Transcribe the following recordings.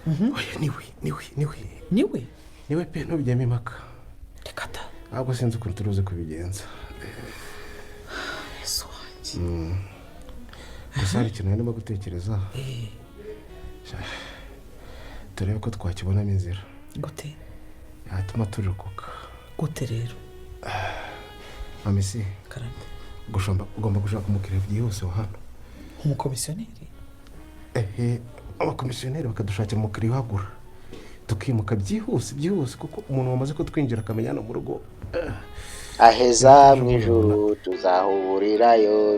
oya niwe niwe pe ntubijyemo impaka. reka da ahubwo sinzi ukuntu turuzi kubigenza. yesu wanjye. gusa hari ikintu ndimo gutekereza. turebe ko twakibonamo inzira gute yatuma turukuka. gute rero amisi karame ugomba gushaka umukiriya byihuse wa hano. umukomisiyoneri? abakomisiyoneri bakadushakira umukiriya uhagura tukimuka byihuse kuko umuntu wamaze kutwinjira akamenya hano mu rugo. aheza mu ijuru tuzahurirayo.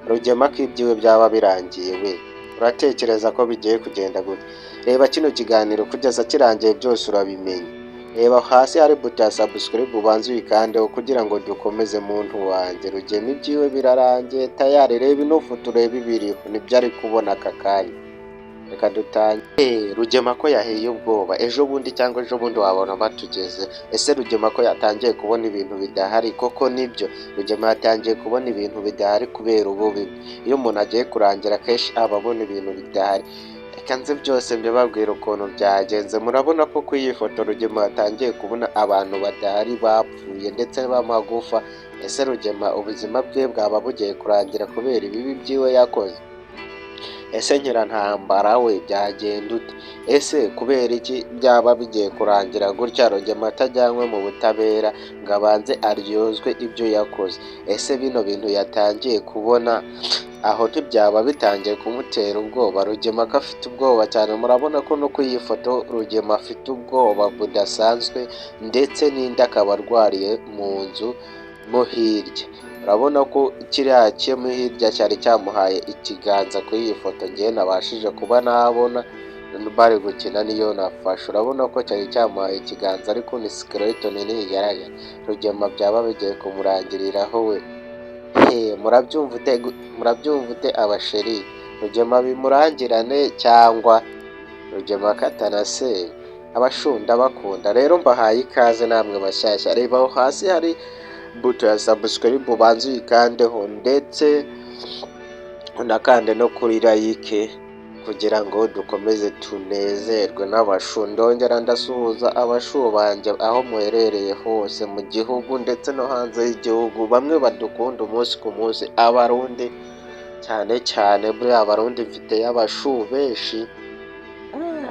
rugema ko ibyiwe byaba birangiye we uratekereza ko bigiye kugenda gute? reba kino kiganiro kugeza kirangiye byose urabimenya. reba hasi hari buto ya subscribe ubanze uyikandeho kugira ngo dukomeze muntu wanjye. rugema ibyiwe birarangiye tayari. reba ino foto urebe ibiriho nibyo ari kubona aka kanya. reka dutange. rugema ko yahiye ubwoba ejo bundi wabona batugeze. ese rugema ko yatangiye kubona ibintu bidahari? koko nibyo rugema yatangiye kubona ibintu bidahari kubera ububi. iyo umuntu agiye kurangira kenshi aba abona ibintu bidahari. reka nze byose mbibabwira ukuntu byagenze. murabona ko ku iyi foto rugema yatangiye kubona abantu badahari bapfuye ndetse b'amagufa. ese rugema ubuzima bwe bwaba bugiye kurangira kubera ibibi byiwe yakoze? ese nyirantambara we byagenda ute? ese kubera iki byaba bigiye kurangira gutya rugema atajyanywe mu butabera ngo abanze aryozwe ibyo yakoze? ese bino bintu yatangiye kubona aho ntibyaba bitangiye kumutera ubwoba? rugema ko afite ubwoba cyane. murabona ko no ku iyi foto rugema afite ubwoba budasanzwe ndetse n'indi akaba arwariye mu nzu mo hirya. urabona ko kiriya cyo hirya cyari cyamuhaye ikiganza kuri iyi foto ngewe nabashije kuba nabona bari gukina niyo nafashe. urabona ko cyari cyamuhaye ikiganza ariko ni skeleton ntigaragara. rugema byaba bigiye kumurangiriraho we. murabyumva ute abasheri? rugema bimurangirane cyangwa rugema katanase? abashunda bakunda rero mbahaye ikaze namwe bashyashya. reba aho hasi hari buto ya subscribe ubanze uyikandeho ndetse unakande no kuri like kugira ngo dukomeze tunezerwe n'abashu. ndongera ndasuhuza abashu banjye aho muherereye hose mu gihugu ndetse no hanze y'igihugu. bamwe badukunda umunsi ku munsi abarundi cyane buriya abarundi mfite y'abashu benshi.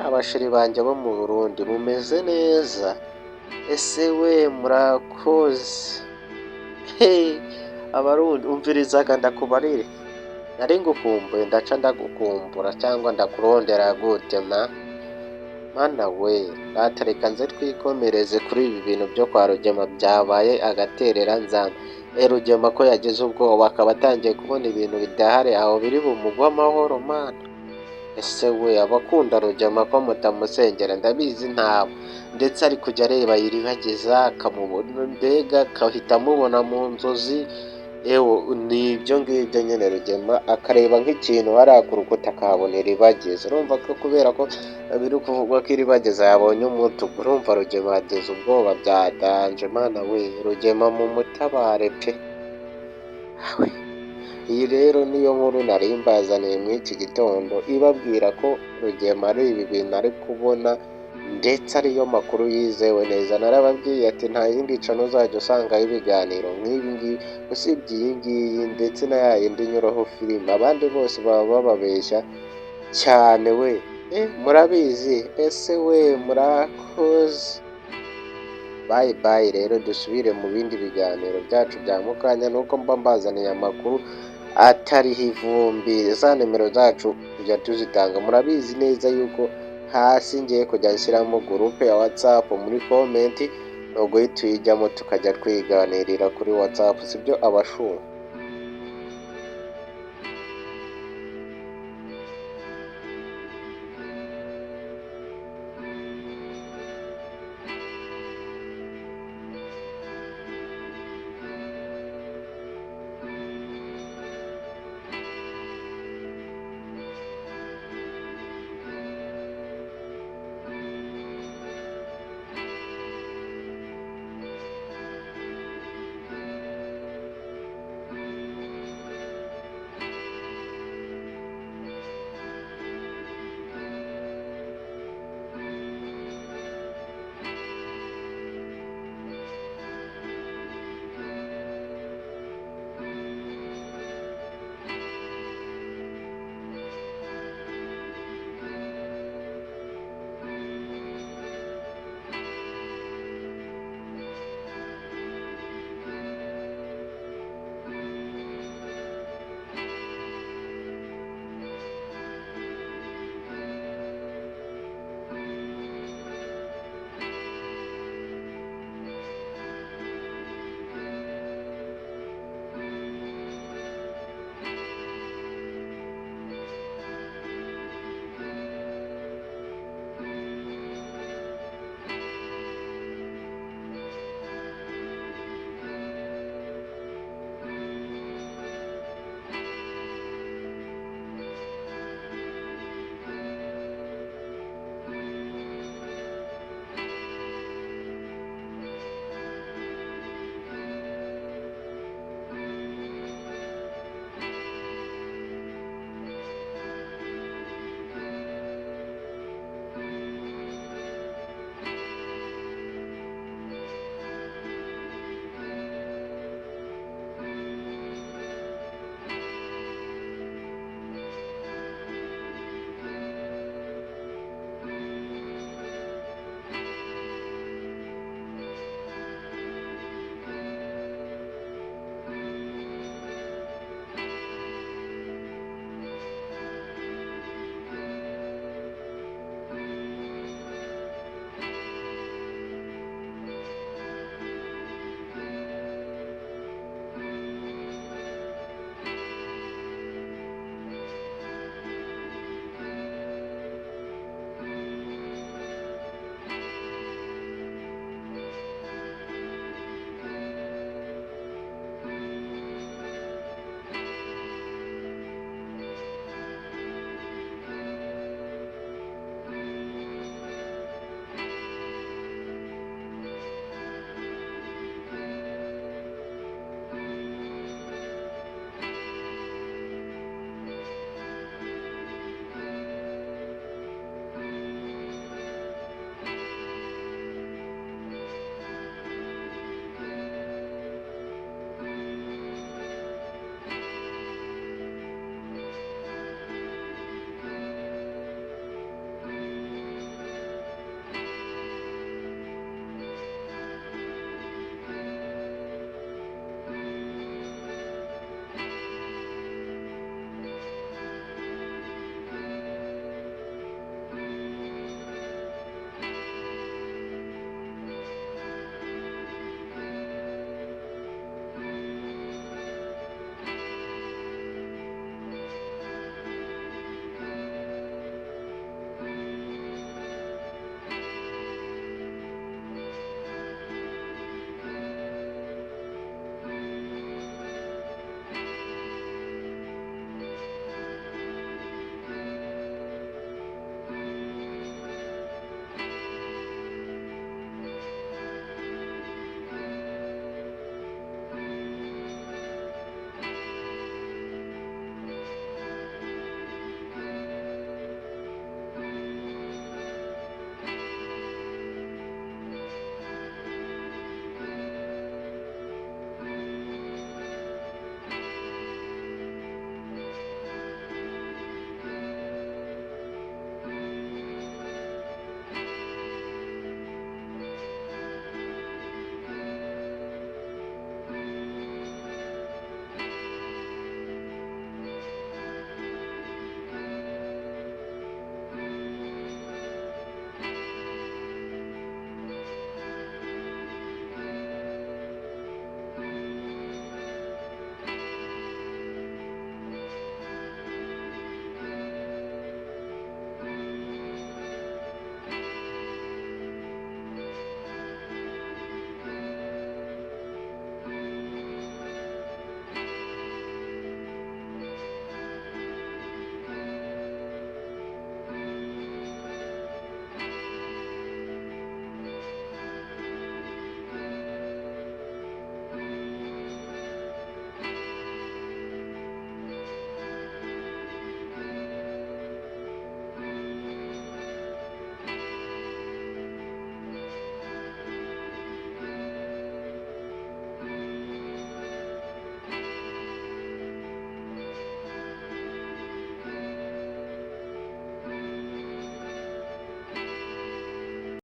abashiri banjye bo mu Burundi mumeze neza? ese we murakoze? abarundi umvirizaga ndakubarire nari ngukumbuye ndaca ndagukumbura cyangwa ndakurondera gute mana we. ratareka nze twikomereze kuri ibi bintu byo kwa rugema byabaye agaterera nzamba. rugema ko yagize ubwoba akaba atangiye kubona ibintu bidahari aho biri bumugwe amahoro mana. ese we abakunda rugema ko mutamusengera ndabizi ntabo ndetse ari kujya areba yiribagiza akamubona mbega akahita amubona mu nzozi. ni ibyo ngibyo nyine rugema akareba nk'ikintu hariya ku rukuta akahabona iribagiza. urumva ko kubera ko biri kuvugwa ko iribagiza yabonye umutuku urumva rugema yateze ubwoba byadanje mana we. rugema mu mutabare pe. iyi rero niyo nkuru nari mbazaniye muri iki gitondo ibabwira ko rugema ari ibi bintu ari kubona ndetse ariyo makuru yizewe neza. narababwiye ati nta yindi cano uzajya usangaho ibiganiro nk'ibi ngibi usibye iyi ngiyi ndetse na ya yindi nyuraho filime. abandi bose baba bababeshya cyane we. murabizi? ese we murakoze. bayi rero dusubire mu bindi biganiro byacu bya mukanya nuko mba mbazaniye amakuru atariho ivumbi. za nimero zacu tujya tuzitanga murabizi neza yuko hasi ngiye kujya nshyiramo gurupe ya WhatsApp muri komenti no guhita uyijyamo tukajya twiganirira kuri WhatsApp sibyo abashuri?